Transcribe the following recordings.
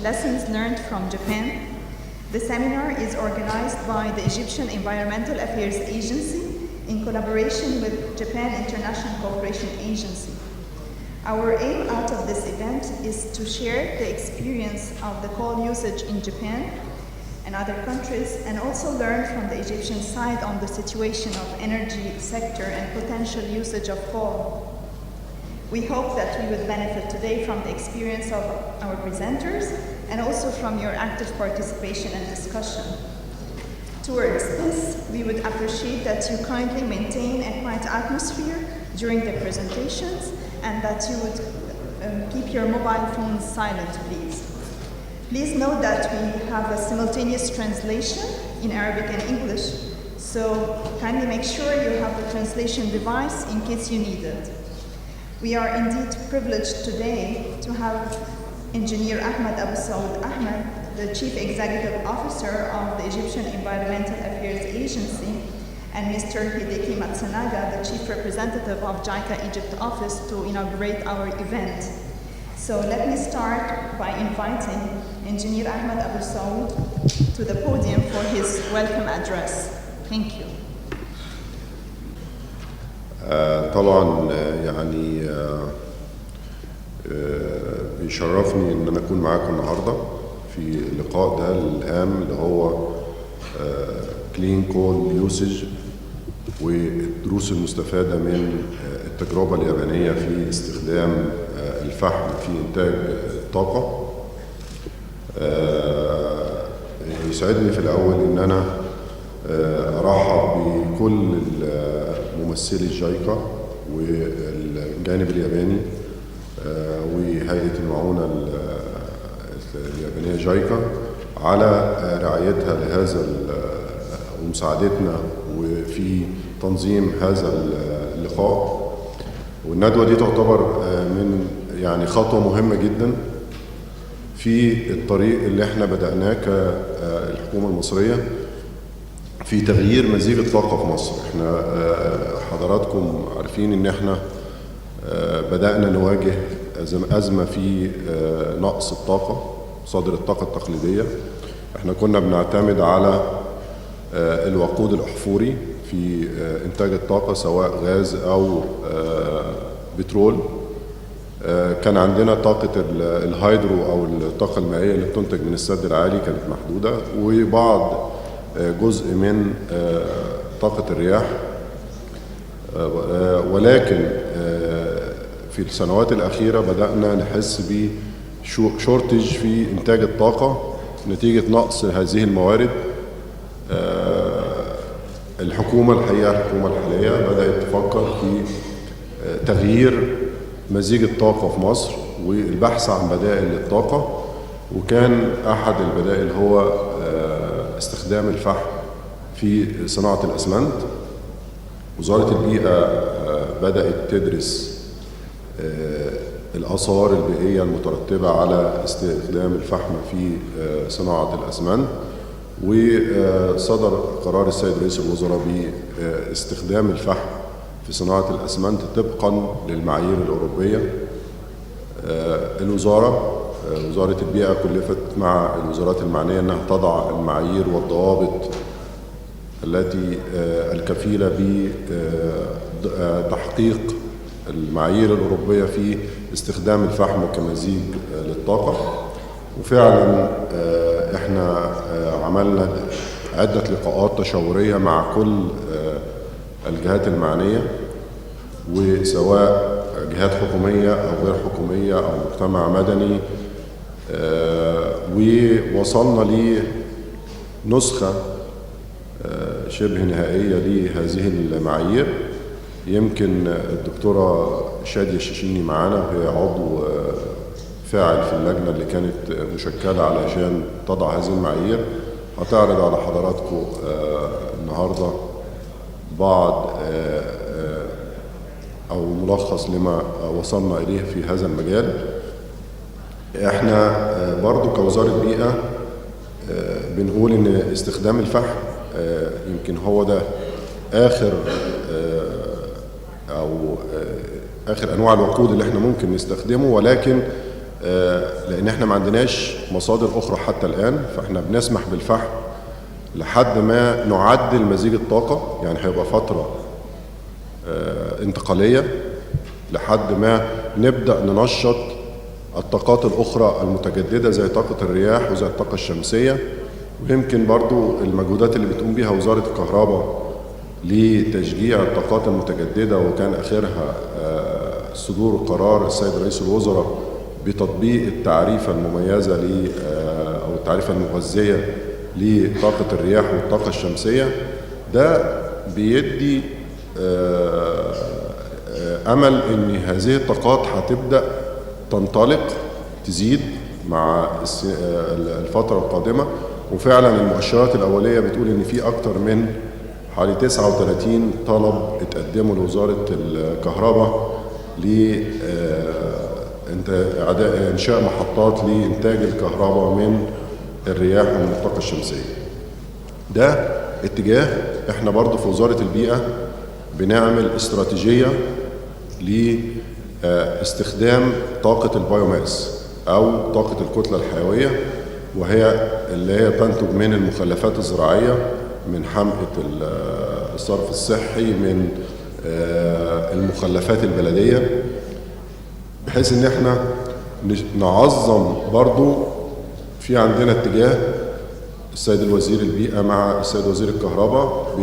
Lessons Learned from Japan. The seminar is organized by the Egyptian Environmental Affairs Agency in collaboration with Japan International Cooperation Agency. Our aim out of this event is to share the experience of the coal usage in Japan and other countries, and also learn from the Egyptian side on the situation of energy sector and potential usage of coal. We hope that we would benefit today from the experience of our presenters and also from your active participation and discussion. Towards this, we would appreciate that you kindly maintain a quiet atmosphere during the presentations and that you would keep your mobile phones silent, please. Please note that we have a simultaneous translation in Arabic and English, so kindly make sure you have the translation device in case you need it. We are indeed privileged today to have Engineer Ahmed Abu Saud Ahmed, the Chief Executive Officer of the Egyptian Environmental Affairs Agency, and Mr. Hideki Matsunaga, the Chief Representative of Jaica Egypt office, to inaugurate our event. So let me start by inviting Engineer Ahmed Abu Saud to the podium for his welcome address. Thank you. طبعا يعني بيشرفني ان انا اكون معاكم النهارده في اللقاء ده الهام اللي هو كلين كول يوسج والدروس المستفاده من التجربه اليابانيه في استخدام الفحم في انتاج الطاقه. يسعدني في الاول ان انا ارحب بكل ممثلي جايكا والجانب الياباني وهيئة المعونة اليابانية جايكا على رعايتها لهذا ومساعدتنا وفي تنظيم هذا اللقاء. والندوة دي تعتبر من يعني خطوة مهمة جدا في الطريق اللي احنا بدأناه كالحكومة المصرية في تغيير مزيج الطاقة في مصر. احنا حضراتكم عارفين ان احنا بدأنا نواجه أزمة في نقص الطاقة، مصادر الطاقة التقليدية. احنا كنا بنعتمد على الوقود الأحفوري في إنتاج الطاقة سواء غاز أو بترول. كان عندنا طاقة الهيدرو أو الطاقة المائية اللي بتنتج من السد العالي كانت محدودة، وبعض جزء من طاقة الرياح. ولكن في السنوات الأخيرة بدأنا نحس بشورتج في إنتاج الطاقة نتيجة نقص هذه الموارد. الحكومة الحالية بدأت تفكر في تغيير مزيج الطاقة في مصر والبحث عن بدائل للطاقة، وكان أحد البدائل هو استخدام الفحم في صناعة الأسمنت. وزارة البيئة بدأت تدرس الآثار البيئية المترتبة على استخدام الفحم في صناعة الأسمنت، وصدر قرار السيد رئيس الوزراء باستخدام الفحم في صناعة الأسمنت طبقا للمعايير الأوروبية. وزارة البيئة كلفت مع الوزارات المعنية أنها تضع المعايير والضوابط التي الكفيلة بتحقيق المعايير الأوروبية في استخدام الفحم كمزيج للطاقة. وفعلا احنا عملنا عدة لقاءات تشاورية مع كل الجهات المعنية، وسواء جهات حكومية أو غير حكومية أو مجتمع مدني، ووصلنا لنسخة شبه نهائية لهذه المعايير. يمكن الدكتورة شادية الشيشيني معانا، وهي عضو فاعل في اللجنة اللي كانت مشكلة علشان تضع هذه المعايير، هتعرض على حضراتكم النهاردة بعض أو ملخص لما وصلنا إليه في هذا المجال. احنا برضو كوزارة بيئة بنقول إن استخدام الفحم يمكن هو ده آخر أنواع الوقود اللي احنا ممكن نستخدمه، ولكن لأن احنا ما عندناش مصادر أخرى حتى الآن، فاحنا بنسمح بالفحم لحد ما نعدل مزيج الطاقة. يعني هيبقى فترة انتقالية لحد ما نبدأ ننشط الطاقات الأخرى المتجددة زي طاقة الرياح وزي الطاقة الشمسية. ويمكن برضو المجهودات اللي بتقوم بيها وزارة الكهرباء لتشجيع الطاقات المتجددة، وكان آخرها صدور قرار السيد رئيس الوزراء بتطبيق التعريفة المميزة أو التعريفة المغذية لطاقة الرياح والطاقة الشمسية. ده بيدي أمل إن هذه الطاقات هتبدأ تنطلق تزيد مع الفترة القادمة. وفعلا المؤشرات الأولية بتقول إن في أكتر من حوالي 39 طلب اتقدموا لوزارة الكهرباء لإنشاء محطات لإنتاج الكهرباء من الرياح ومن الطاقة الشمسية. ده اتجاه احنا برضو في وزارة البيئة بنعمل استراتيجية لاستخدام طاقة البايوماس أو طاقة الكتلة الحيوية، وهي اللي هي تنتج من المخلفات الزراعية، من حمقى الصرف الصحي، من المخلفات البلدية، بحيث ان احنا نعظم. برضو في عندنا اتجاه السيد الوزير البيئة مع السيد وزير الكهرباء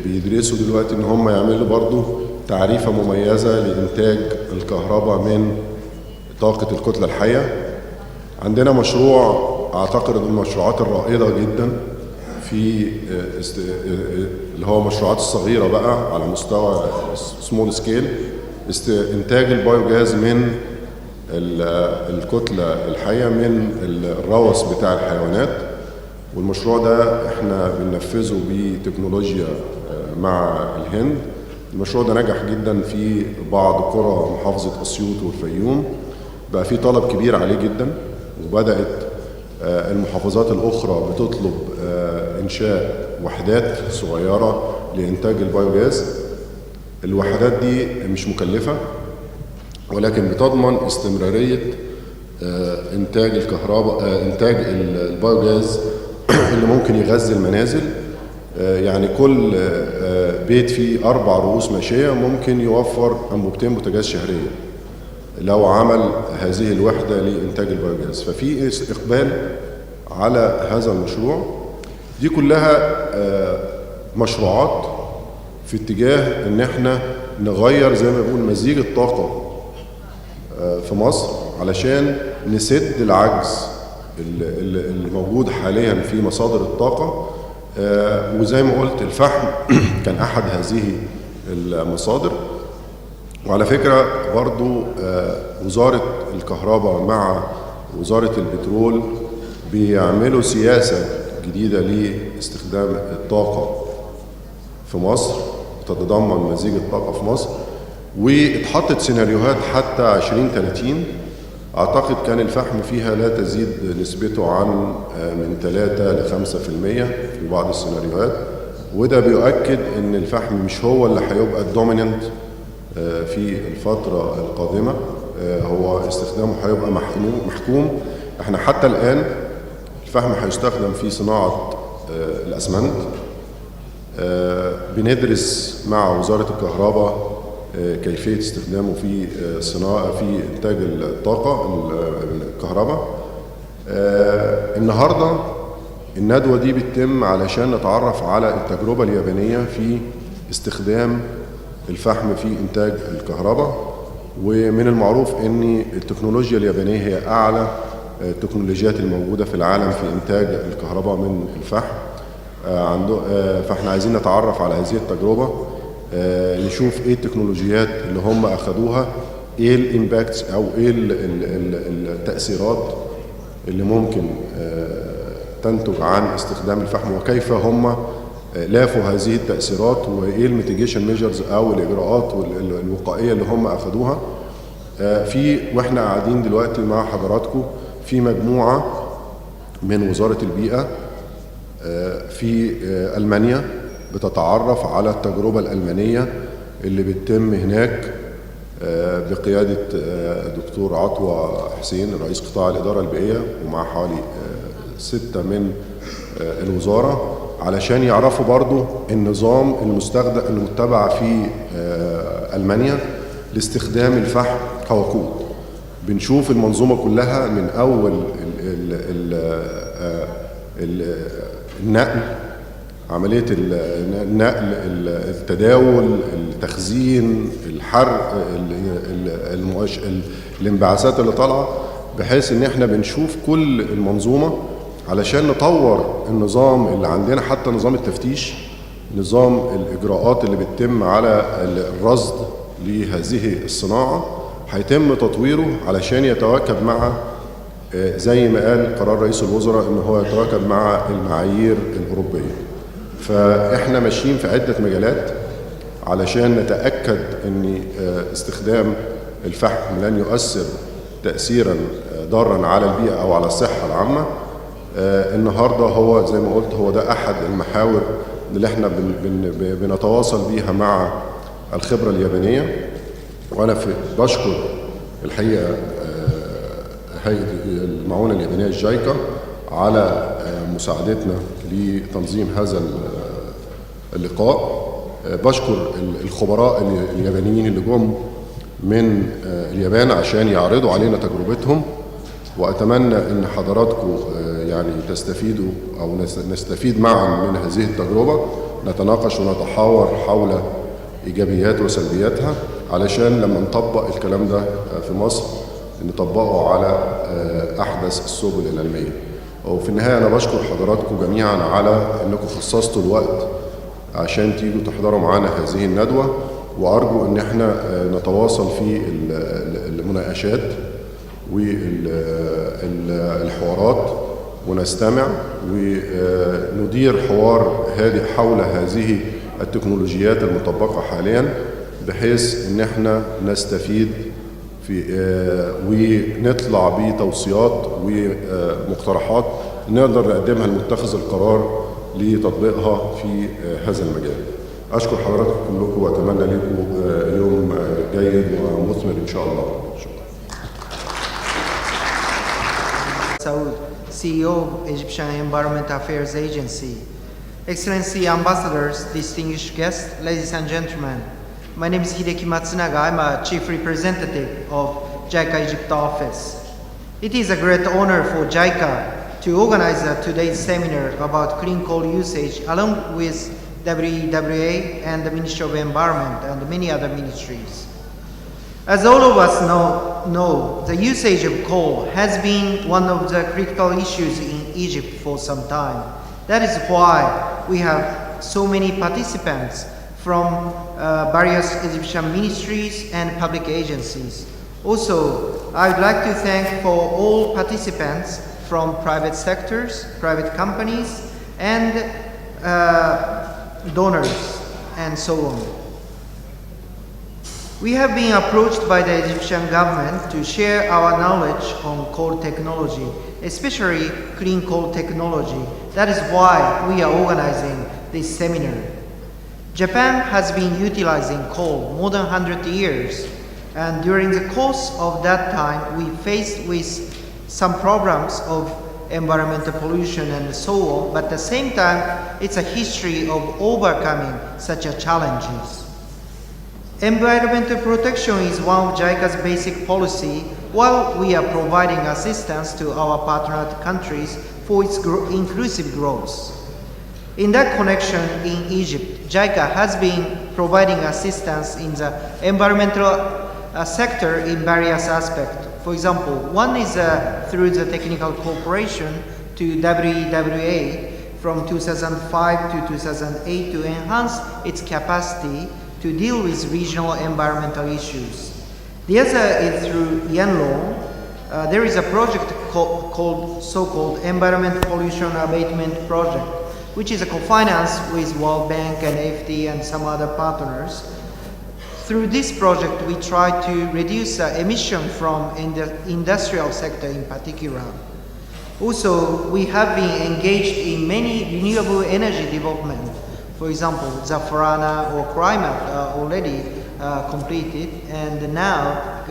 بيدرسوا دلوقتي ان هم يعملوا برضو تعريفة مميزة لإنتاج الكهرباء من طاقة الكتلة الحية. عندنا مشروع أعتقد من المشروعات الرائدة جدا في اللي هو المشروعات الصغيرة بقى على مستوى سمول سكيل، إنتاج البايوجاز من الكتلة الحية من الروث بتاع الحيوانات. والمشروع ده احنا بننفذه بتكنولوجيا مع الهند. المشروع ده نجح جدا في بعض قرى محافظة أسيوط والفيوم، بقى في طلب كبير عليه جدا، وبدأت المحافظات الأخرى بتطلب إنشاء وحدات صغيرة لإنتاج البايوجاز. الوحدات دي مش مكلفة، ولكن بتضمن استمرارية إنتاج الكهرباء، إنتاج البايوجاز اللي ممكن يغذي المنازل. يعني كل بيت فيه 4 رؤوس ماشية ممكن يوفر أنبوبتين بوتاجاز شهريا لو عمل هذه الوحدة لإنتاج البايوجاز. ففي إقبال على هذا المشروع. دي كلها مشروعات في اتجاه إن احنا نغير زي ما بقول مزيج الطاقة في مصر علشان نسد العجز اللي موجود حاليا في مصادر الطاقة. وزي ما قلت الفحم كان أحد هذه المصادر. وعلى فكرة برضو وزارة الكهرباء مع وزارة البترول بيعملوا سياسة جديدة لاستخدام الطاقة في مصر، تتضمن مزيج الطاقة في مصر، واتحطت سيناريوهات حتى 2030. أعتقد كان الفحم فيها لا تزيد نسبته عن من 3 ل 5% في بعض السيناريوهات. وده بيؤكد أن الفحم مش هو اللي هيبقى الدوميننت في الفترة القادمة، هو استخدامه هيبقى محكوم. احنا حتى الآن الفحم هيستخدم في صناعة الأسمنت. بندرس مع وزارة الكهرباء كيفية استخدامه في صناعة في إنتاج الطاقة الكهرباء. النهاردة الندوة دي بتتم علشان نتعرف على التجربة اليابانية في استخدام الفحم في إنتاج الكهرباء. ومن المعروف أن التكنولوجيا اليابانية هي أعلى التكنولوجيات الموجودة في العالم في إنتاج الكهرباء من الفحم. فاحنا عايزين نتعرف على هذه التجربة، نشوف ايه التكنولوجيات اللي هم اخذوها، ايه الامباكتس او ايه التأثيرات اللي ممكن تنتج عن استخدام الفحم، وكيف هم لافوا هذه التأثيرات، وايه الميتيجيشن ميجرز او الاجراءات الوقائية اللي هم اخذوها. واحنا قاعدين دلوقتي مع حضراتكم في مجموعة من وزارة البيئة في ألمانيا بتتعرف على التجربة الألمانية اللي بتتم هناك بقيادة دكتور عطوة حسين رئيس قطاع الإدارة البيئية، ومع حوالي 6 من الوزارة، علشان يعرفوا برضو النظام المتبع في ألمانيا لاستخدام الفحم كوقود. بنشوف المنظومة كلها من أول النقل، عملية النقل، التداول، التخزين، الحرق، الانبعاثات اللي طالعة، بحيث ان احنا بنشوف كل المنظومة علشان نطور النظام اللي عندنا، حتى نظام التفتيش، نظام الإجراءات اللي بتتم على الرصد لهذه الصناعة هيتم تطويره علشان يتواكب مع زي ما قال قرار رئيس الوزراء ان هو يتواكب مع المعايير الأوروبية. فاحنا ماشيين في عدة مجالات علشان نتأكد ان استخدام الفحم لن يؤثر تأثيرا ضارا على البيئة او على الصحة العامة. النهاردة هو زي ما قلت هو ده احد المحاور اللي احنا بنتواصل بيها مع الخبرة اليابانية. وانا بشكر الحقيقة هيئة المعونة اليابانية جايكا على مساعدتنا لتنظيم هذا اللقاء. بشكر الخبراء اليابانيين اللي جم من اليابان عشان يعرضوا علينا تجربتهم، وأتمنى أن حضراتكم يعني تستفيدوا أو نستفيد معا من هذه التجربة، نتناقش ونتحاور حول إيجابيات وسلبياتها، علشان لما نطبق الكلام ده في مصر نطبقه على أحدث السبل العلمية. وفي النهاية أنا بشكر حضراتكم جميعا على أنكم خصصتوا الوقت عشان تيجوا تحضروا معانا هذه الندوة، وأرجو أن احنا نتواصل في المناقشات والحوارات ونستمع وندير حوار هادئ حول هذه التكنولوجيات المطبقة حاليا، بحيث أن احنا نستفيد ونطلع بتوصيات ومقترحات نقدر نقدمها لمتخذ القرار لتطبيقها في هذا المجال. أشكر حضراتكم كلكم وأتمنى لكم يوم جيد ومثمر إن شاء الله. شكرا. CEO of Egyptian Environment Affairs Agency. Excellency Ambassadors, distinguished guests, ladies and gentlemen. My name is Hideki Matsunaga. I'm a Chief Representative of JICA Egypt office. It is a great honor for JICA to organize today's seminar about clean coal usage along with WEWA and the Ministry of Environment and many other ministries. As all of us know, the usage of coal has been one of the critical issues in Egypt for some time. That is why we have so many participants from various Egyptian ministries and public agencies. Also, I would like to thank for all participants from private sectors, private companies, and donors, and so on. We have been approached by the Egyptian government to share our knowledge on coal technology, especially clean coal technology. That is why we are organizing this seminar. Japan has been utilizing coal more than 100 years, and during the course of that time, we faced with some problems of environmental pollution and so on, but at the same time, it's a history of overcoming such challenges. Environmental protection is one of JICA's basic policy, while we are providing assistance to our partner countries for its inclusive growth. In that connection, in Egypt, JICA has been providing assistance in the environmental sector in various aspects. For example, one is through the technical cooperation to WEWA from 2005 to 2008 to enhance its capacity to deal with regional environmental issues. The other is through YENLO. There is a project called so-called Environment Pollution Abatement Project, which is a co-finance with World Bank and AFD and some other partners. Through this project, we try to reduce emission from the industrial sector in particular. Also, we have been engaged in many renewable energy development. For example, Zafarana or Climate already completed, and now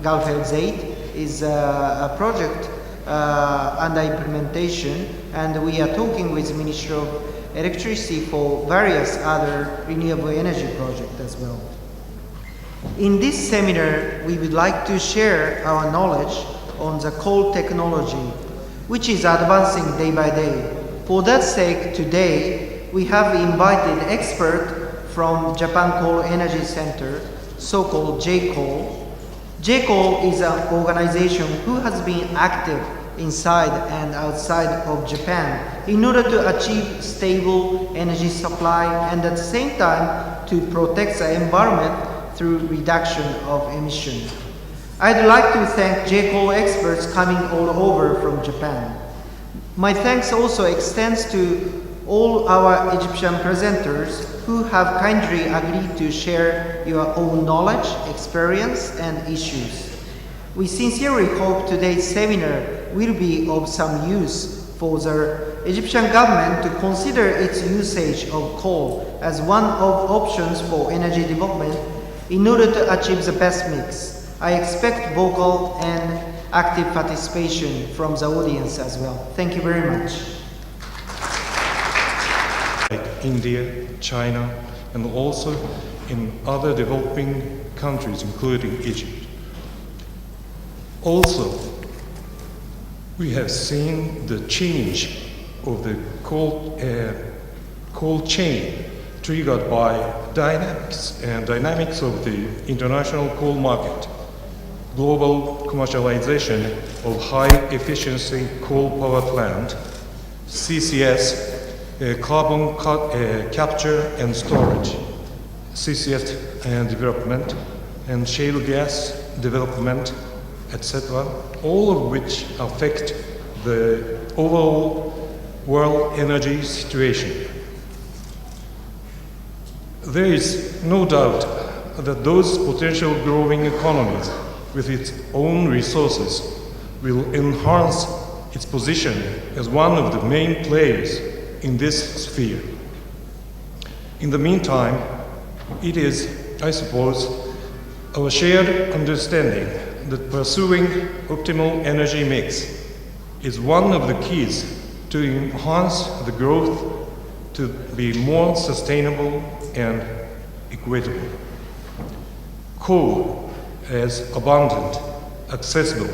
Galfeld 8 is a project under implementation, and we are talking with the Ministry of Electricity for various other renewable energy projects as well. In this seminar, we would like to share our knowledge on the coal technology, which is advancing day by day. For that sake, today, we have invited experts from Japan Coal Energy Center, so-called JCOAL. JCOAL is an organization who has been active inside and outside of Japan in order to achieve stable energy supply and at the same time to protect the environment through reduction of emission. I'd like to thank JCOAL experts coming all over from Japan. My thanks also extends to all our Egyptian presenters who have kindly agreed to share your own knowledge, experience, and issues. We sincerely hope today's seminar will be of some use for the Egyptian government to consider its usage of coal as one of options for energy development in order to achieve the best mix. I expect vocal and active participation from the audience as well. Thank you very much. Like India, China, and also in other developing countries, including Egypt. Also, we have seen the change of the coal chain triggered by dynamics of the international coal market, global commercialization of high-efficiency coal power plant, CCS, carbon capture and storage, CCS development, and shale gas development, etc., all of which affect the overall world energy situation. There is no doubt that those potential growing economies with its own resources will enhance its position as one of the main players in this sphere. In the meantime, it is, I suppose, our shared understanding that pursuing optimal energy mix is one of the keys to enhance the growth to be more sustainable and equitable. Coal as abundant, accessible,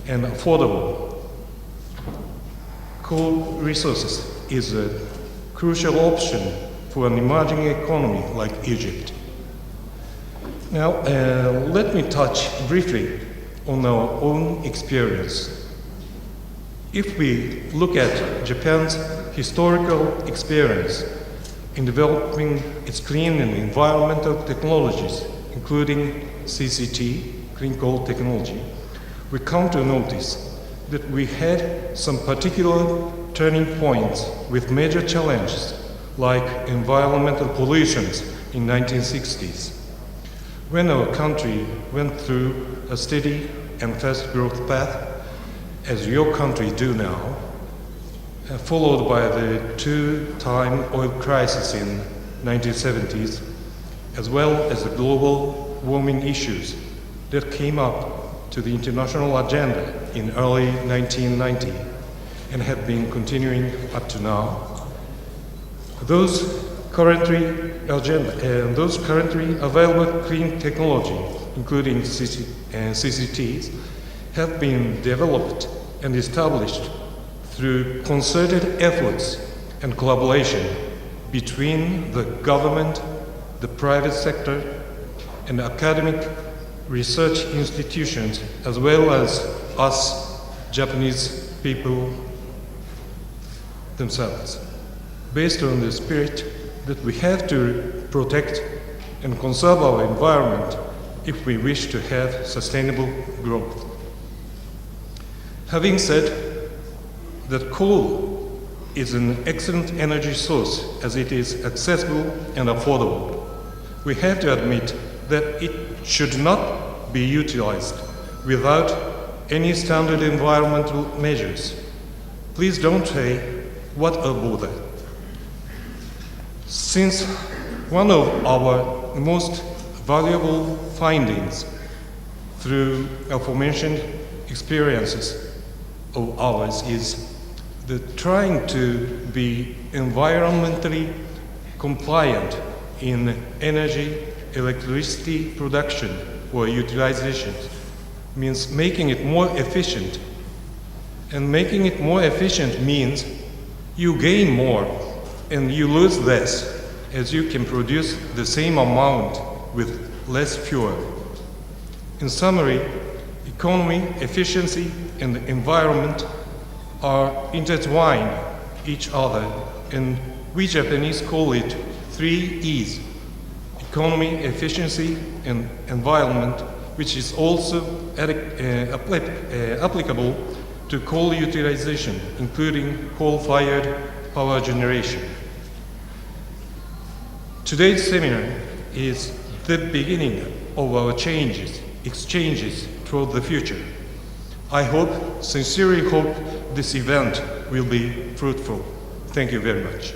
and affordable coal resources is a crucial option for an emerging economy like Egypt. Now, let me touch briefly on our own experience. If we look at Japan's historical experience in developing its clean and environmental technologies, including CCT, clean coal technology, we come to notice that we had some particular turning points with major challenges like environmental pollutions in 1960s. When our country went through a steady and fast growth path, as your country do now, followed by the two-time oil crisis in 1970s, as well as the global warming issues that came up to the international agenda in early 1990 and have been continuing up to now. Those currently available clean technology, including CCTs, have been developed and established through concerted efforts and collaboration between the government, the private sector, and academic research institutions, as well as us Japanese people themselves, based on the spirit that we have to protect and conserve our environment if we wish to have sustainable growth. Having said that coal is an excellent energy source as it is accessible and affordable, we have to admit that it should not be utilized without any standard environmental measures. Please don't say, what a bother. Since one of our most valuable findings through aforementioned experiences of ours is that trying to be environmentally compliant in energy, electricity production or utilization means making it more efficient. And making it more efficient means you gain more and you lose less, as you can produce the same amount with less fuel. In summary, economy, efficiency, and the environment are intertwined each other, and we Japanese call it 3 E's: economy, efficiency, and environment, which is also applicable to coal utilization, including coal-fired power generation. Today's seminar is the beginning of our exchanges toward the future. I sincerely hope this event will be fruitful. Thank you very much.